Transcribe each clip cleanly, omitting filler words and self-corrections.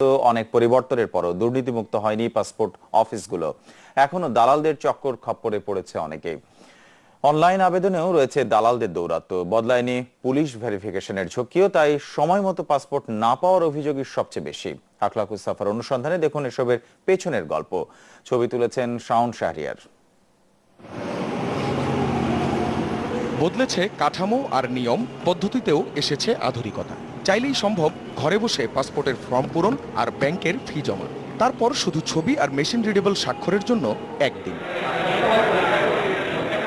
অনেক পরিবর্তনের পরও দুর্নীতিমুক্ত হয়নি পাসপোর্ট অফিসগুলো। এখনো দালালদের চক্কর খপ্পরে পড়েছে অনেকেই। অনলাইন আবেদনেও রয়েছে দালালদের দৌরাত্ম্য, বদলায়নি পুলিশ ভেরিফিকেশনের ঝুঁকিও। তাই সময় মতো পাসপোর্ট না পাওয়ার অভিযোগই সবচেয়ে বেশি। আখলাকুস সাফার অনুসন্ধানে দেখুন এসবের পেছনের গল্প। ছবি তুলেছেন শাওন শাহরিয়ার। বদলেছে কাঠামো আর নিয়ম, পদ্ধতিতেও এসেছে আধুনিকতা। চাইলেই সম্ভব ঘরে বসে পাসপোর্টের ফর্ম পূরণ আর ব্যাংকের ফি জমা। তারপর শুধু ছবি আর মেশিন রিডেবল স্বাক্ষরের জন্য একদিন।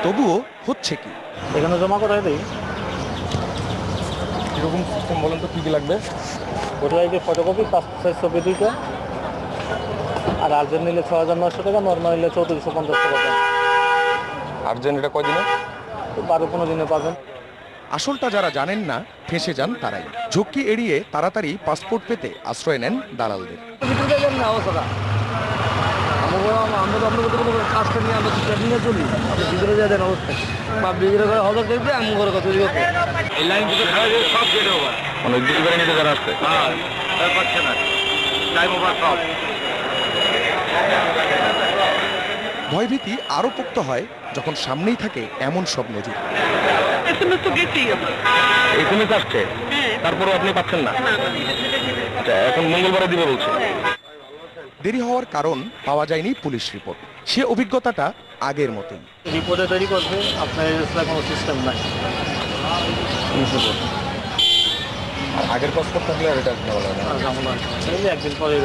তবুও হচ্ছে কি? এখানে জমা করাই দিই। এরকম সিস্টেম বলেন তো, কি লাগবে? ওটা লাগবে ফটোকপি, পাসপোর্ট সাইজ ছবি 2টা, আর আর্জেন্ট নিলে 6,900 টাকা, নর্মাল নিলে 3450 টাকা। আর্জেন্ট এটা কয়দিনে? 12-15 দিনে পাবেন। আসলটা যারা জানেন না, ফেঁসে যান তারাই। ঝুঁকি এড়িয়ে তাড়াতাড়ি পাসপোর্ট পেতে আশ্রয় নেন দালালদের। ভয়ভীতি আরো পোক্ত হয় যখন সামনেই থাকে এমন সব নজির। তারপরও আপনি পাচ্ছেন না, এখন মঙ্গলবারে দিবে বলছে। দেরি হওয়ার কারণ পাওয়া যায়নি পুলিশ রিপোর্ট। সে অভিজ্ঞতাটা আগের মতোই। রিপোর্টে তৈরি করবে, আপনার কোনো সিস্টেম নাই। আগের পাসপোর্ট থাকলে আর এটা একদিন পরে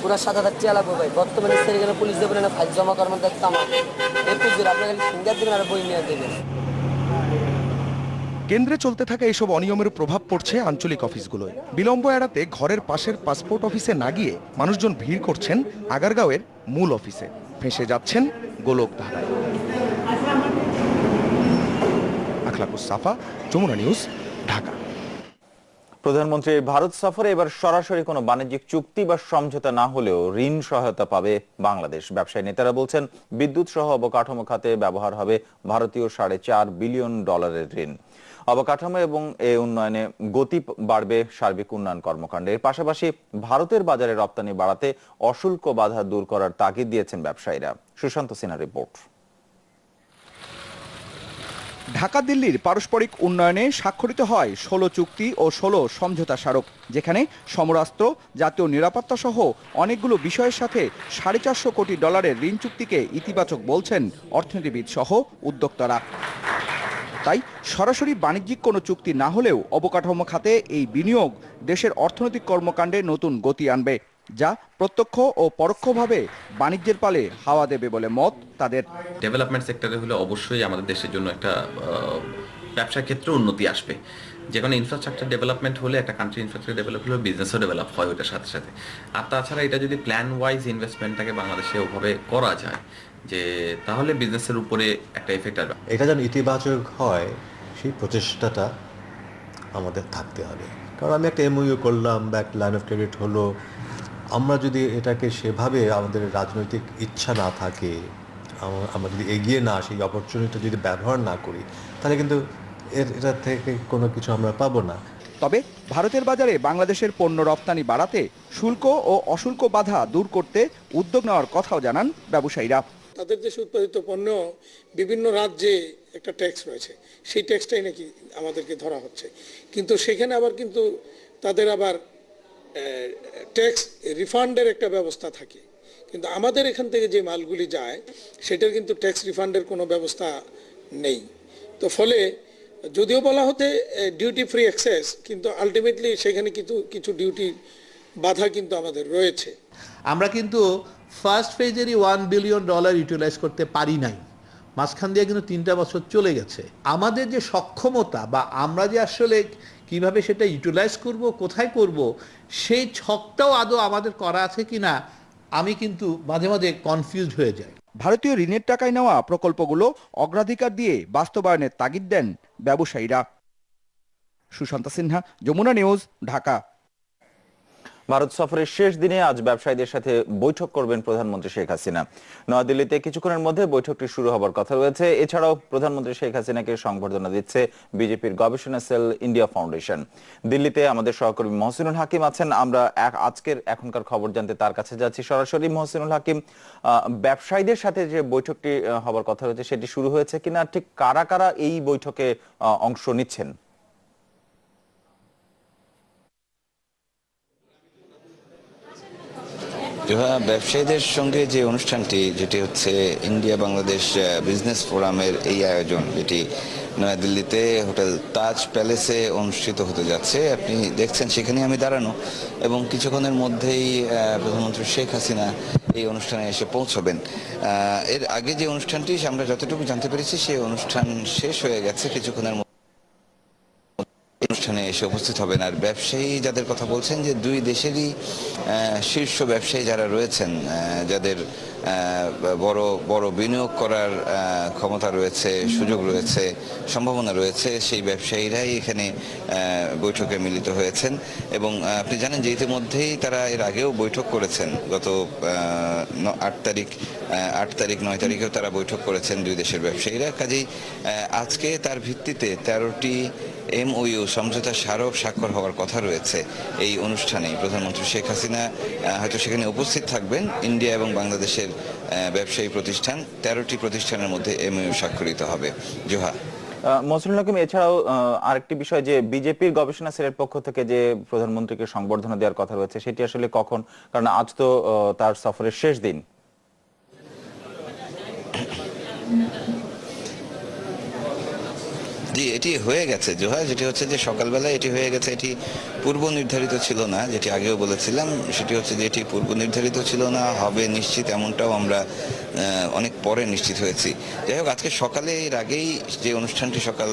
পুরো 7,000 টাকা লাগবে ভাই। বর্তমানে গেলে পুলিশ দেবেন না, ফাইল জমা করবেন, দেখতাম একটু আপনার ফিঙ্গার দেবেন আর বই নিয়ে দেবেন। কেন্দ্রে চলতে থাকা এসব অনিয়মের প্রভাব পড়ছে আঞ্চলিক অফিসগুলোয়। বিলম্ব এড়াতে ঘরের পাশের পাসপোর্ট অফিসে না গিয়ে মানুষজন ভিড় করছেন আগারগাঁওয়ের মূল অফিসে। ফেঁসে যাচ্ছেন গোলক ধাঁধায়। আখলাকুস সাফা, যমুনা নিউজ, ঢাকা। প্রধানমন্ত্রীর ভারত সফরে এবার সরাসরি কোনো বাণিজ্যিক চুক্তি বা সমঝোতা না হলেও ঋণ সহায়তা পাবে বাংলাদেশ। ব্যবসায়ী নেতারা বলছেন, বিদ্যুৎ সহ অবকাঠামো খাতে ব্যবহার হবে ভারতীয় $4.5 বিলিয়ন ঋণ। অবকাঠামো এবং এ উন্নয়নে গতি বাড়বে সার্বিক উন্নয়ন কর্মকাণ্ডের পাশাপাশি ভারতের বাজারে রপ্তানি বাড়াতে অশুল্ক বাধা দূর করার তাগিদ দিয়েছেন ব্যবসায়ীরা। সুশান্ত সিনহার রিপোর্ট। ঢাকা দিল্লির পারস্পরিক উন্নয়নে স্বাক্ষরিত হয় 16 চুক্তি ও 16 সমঝোতা স্মারক, যেখানে সমরাস্ত্র, জাতীয় নিরাপত্তা সহ অনেকগুলো বিষয়ের সাথে $450 কোটি ঋণ চুক্তিকে ইতিবাচক বলছেন অর্থনীতিবিদ সহ উদ্যোক্তারা। তাই সরাসরি বাণিজ্যিক কোনো চুক্তি না হলেও অবকাঠামো খাতে এই বিনিয়োগ দেশের অর্থনৈতিক কর্মকাণ্ডে নতুন গতি আনবে, যা প্রত্যক্ষ ও পরোক্ষভাবে বাণিজ্যের পালে হাওয়া দেবে বলে মত তাদের। ডেভেলপমেন্ট সেক্টরে হলে অবশ্যই আমাদের দেশের জন্য একটা ব্যবসার ক্ষেত্রে উন্নতি আসবে। যে কোনো ইনফ্রাস্ট্রাকচার ডেভেলপমেন্ট হলে, একটা কান্ট্রি ইনফ্রাস্ট্রাকচার ডেভেলপ হলে বিজনেসও ডেভেলপ হয় ওইটার সাথে সাথে। আর তাছাড়া এটা যদি প্ল্যান ওয়াইজ ইনভেস্টমেন্টটাকে বাংলাদেশে ওভাবে করা যায়, যে তাহলে বিজনেসের উপরে একটা এফেক্ট আসবে। এটা যেন ইতিবাচক হয় সেই প্রচেষ্টাটা আমাদের থাকতে হবে। কারণ আমি একটা এমওইউ করলাম বা একটা লাইন অফ ক্রেডিট হলো, আমরা যদি এটাকে সেভাবে আমাদের রাজনৈতিক ইচ্ছা না থাকে, আমরা যদি এগিয়ে না আসি, অপরচুনিটি যদি ব্যবহার না করি, তাহলে কিন্তু এটা থেকে কোনো কিছু আমরা পাবো না। তবে ভারতের বাজারে বাংলাদেশের পণ্য রপ্তানি বাড়াতে শুল্ক ও অশুল্ক বাধা দূর করতে উদ্যোগ নেওয়ার কথাও জানান ব্যবসায়ীরা। তাদের দেশে উৎপাদিত পণ্য বিভিন্ন রাজ্যে একটা ট্যাক্স রয়েছে, সেই ট্যাক্সটাই নাকি আমাদেরকে ধরা হচ্ছে, কিন্তু সেখানে আবার কিন্তু তাদের আবার ট্যাক্স রিফান্ডের একটা ব্যবস্থা থাকে। কিন্তু আমাদের এখান থেকে যে মালগুলি যায় সেটার কিন্তু ট্যাক্স রিফান্ডের কোনো ব্যবস্থা নেই। তো ফলে যদিও বলা হতে ডিউটি ফ্রি অ্যাক্সেস, কিন্তু আলটিমেটলি সেখানে কিছু ডিউটি বাধা কিন্তু আমাদের রয়েছে। আমরা কিন্তু ফার্স্ট ফেজেরই $1 বিলিয়ন ইউটিলাইজ করতে পারি নাই, মাঝখান দিয়ে কিন্তু 3টা বছর চলে গেছে। আমাদের যে সক্ষমতা বা আমরা যে আসলে কিভাবে সেটা ইউটিলাইজ করব, কোথায় করব, সেই ছকটাও আদৌ আমাদের করা আছে কিনা আমি কিন্তু মাঝে মাঝে কনফিউজড হয়ে যাই। ভারতীয় ঋণের টাকায় নেওয়া প্রকল্পগুলো অগ্রাধিকার দিয়ে বাস্তবায়নের তাগিদ দেন ব্যবসায়ীরা। সুশান্ত সিনহা, যমুনা নিউজ, ঢাকা। ভারত সফরের শেষ দিনে আজ ব্যবসায়ীদের সাথে বৈঠক করবেন প্রধানমন্ত্রী শেখ হাসিনা। নয়াদিল্লিতে কিছুক্ষণের মধ্যে বৈঠকটি শুরু হবার কথা রয়েছে। এছাড়াও প্রধানমন্ত্রী শেখ হাসিনাকে সংবর্ধনা দিচ্ছে বিজেপির গবেষণা সেল ইন্ডিয়া ফাউন্ডেশন। দিল্লিতে আমাদের সহকর্মী মহসিনুল হাকিম আছেন। আমরা এখনকার খবর জানতে তার কাছে যাচ্ছি সরাসরি। মহসিনুল হাকিম, ব্যবসায়ীদের সাথে যে বৈঠকটি হবার কথা রয়েছে সেটি শুরু হয়েছে কিনা, ঠিক কারা কারা এই বৈঠকে অংশ নিচ্ছেন? ব্যবসায়ীদের সঙ্গে যে অনুষ্ঠানটি, যেটি হচ্ছে ইন্ডিয়া বাংলাদেশ বিজনেস ফোরামের এই আয়োজন, যেটি নয়াদিল্লিতে হোটেল তাজ প্যালেসে অনুষ্ঠিত হতে যাচ্ছে, আপনি দেখছেন সেখানে আমি দাঁড়ানো, এবং কিছুক্ষণের মধ্যেই প্রধানমন্ত্রী শেখ হাসিনা এই অনুষ্ঠানে এসে পৌঁছবেন। এর আগে যে অনুষ্ঠানটি আমরা যতটুকু জানতে পেরেছি, সেই অনুষ্ঠান শেষ হয়ে গেছে। কিছুক্ষণের অনুষ্ঠানে এসে উপস্থিত হবেন। আর ব্যবসায়ী যাদের কথা বলছেন, যে দুই দেশেরই শীর্ষ ব্যবসায়ী যারা রয়েছেন, যাদের বড় বড় বিনিয়োগ করার ক্ষমতা রয়েছে, সুযোগ রয়েছে, সম্ভাবনা রয়েছে, সেই ব্যবসায়ীরাই এখানে বৈঠকে মিলিত হয়েছেন। এবং আপনি জানেন যে ইতিমধ্যেই তারা এর আগেও বৈঠক করেছেন। গত 8 তারিখ 9 তারিখেও তারা বৈঠক করেছেন দুই দেশের ব্যবসায়ীরা। কাজেই আজকে তার ভিত্তিতে 13টি MOU সমঝোতা স্মারক স্বাক্ষর হওয়ার কথা রয়েছে এই অনুষ্ঠানে। প্রধানমন্ত্রী শেখ হাসিনা হয়তো সেখানে উপস্থিত থাকবেন। ইন্ডিয়া এবং বাংলাদেশের ব্যবসায়ী প্রতিষ্ঠান 13টি প্রতিষ্ঠানের মধ্যে MOU স্বাক্ষরিত হবে। জোহা। মহসিনুল হাকিম, এছাড়াও আরেকটি বিষয়, যে বিজেপির গবেষণা সেলের পক্ষ থেকে যে প্রধানমন্ত্রীকে সংবর্ধনা দেওয়ার কথা রয়েছে, সেটি আসলে কখন? কারণ আজ তো তার সফরের শেষ দিন। জি, এটি হয়ে গেছে জোহা। যেটি হচ্ছে যে সকালবেলা এটি হয়ে গেছে। এটি পূর্ব নির্ধারিত ছিল না, যেটি আগেও বলেছিলাম। সেটি হচ্ছে যে এটি পূর্ব নির্ধারিত ছিল না, হবে নিশ্চিত, এমনটাও আমরা অনেক পরে নিশ্চিত হয়েছি। যাই হোক, আজকে সকালে এর আগেই যে অনুষ্ঠানটি সকাল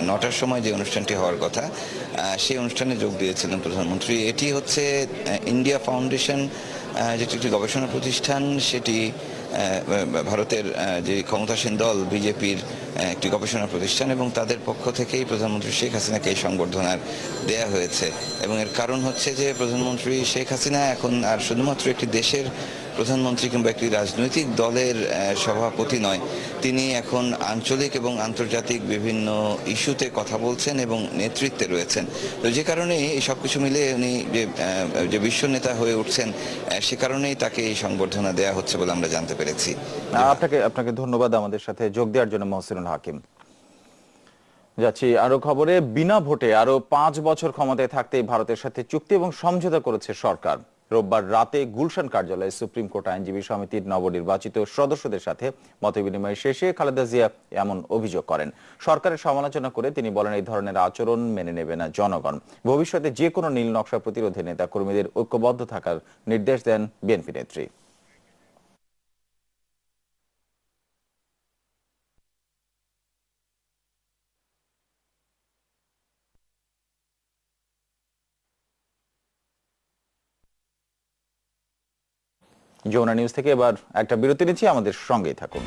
9টার সময় যে অনুষ্ঠানটি হওয়ার কথা, সেই অনুষ্ঠানে যোগ দিয়েছিলেন প্রধানমন্ত্রী। এটি হচ্ছে ইন্ডিয়া ফাউন্ডেশন, যেটি একটি গবেষণা প্রতিষ্ঠান। সেটি ভারতের যে ক্ষমতাসীন দল বিজেপির একটি গবেষণা প্রতিষ্ঠান, এবং তাদের পক্ষ থেকেই প্রধানমন্ত্রী শেখ হাসিনাকে এই সংবর্ধনার দেয়া হয়েছে। এবং এর কারণ হচ্ছে যে প্রধানমন্ত্রী শেখ হাসিনা এখন আর শুধুমাত্র একটি দেশের প্রধানমন্ত্রী কিংবা একটি রাজনৈতিক দলের সভাপতি নয়, তিনি এখন আঞ্চলিক এবং আন্তর্জাতিক বিভিন্ন ইস্যুতে কথা বলছেন এবং নেতৃত্বে রয়েছেন। তো যে কারণে এই সব কিছু মিলে উনি যে বিশ্ব নেতা হয়ে উঠছেন, সে কারণেই তাকে এই সংবর্ধনা দেয়া হচ্ছে বলে আমরা জানতে পেরেছি। আপনাকে ধন্যবাদ আমাদের সাথে যোগ দেওয়ার জন্য মহসিনুল হাকিম। যাচ্ছি আরো খবরে। বিনা ভোটে আরো 5 বছর ক্ষমতায় থাকতেই ভারতের সাথে চুক্তি এবং সমঝোতা করেছে সরকার। রোববার রাতে গুলশান কার্যালয়ে সুপ্রিম কোর্ট আইনজীবী সমিতির নবনির্বাচিত সদস্যদের সাথে মতবিনিময় শেষে খালেদা জিয়া এমন অভিযোগ করেন। সরকারের সমালোচনা করে তিনি বলেন, এই ধরনের আচরণ মেনে নেবে না জনগণ। ভবিষ্যতে যে কোনো নীল নকশা প্রতিরোধে নেতা কর্মীদের ঐক্যবদ্ধ থাকার নির্দেশ দেন বিএনপি নেত্রী। যমুনা নিউজ থেকে এবার একটা বিরতি নিচ্ছি, আমাদের সঙ্গেই থাকুন।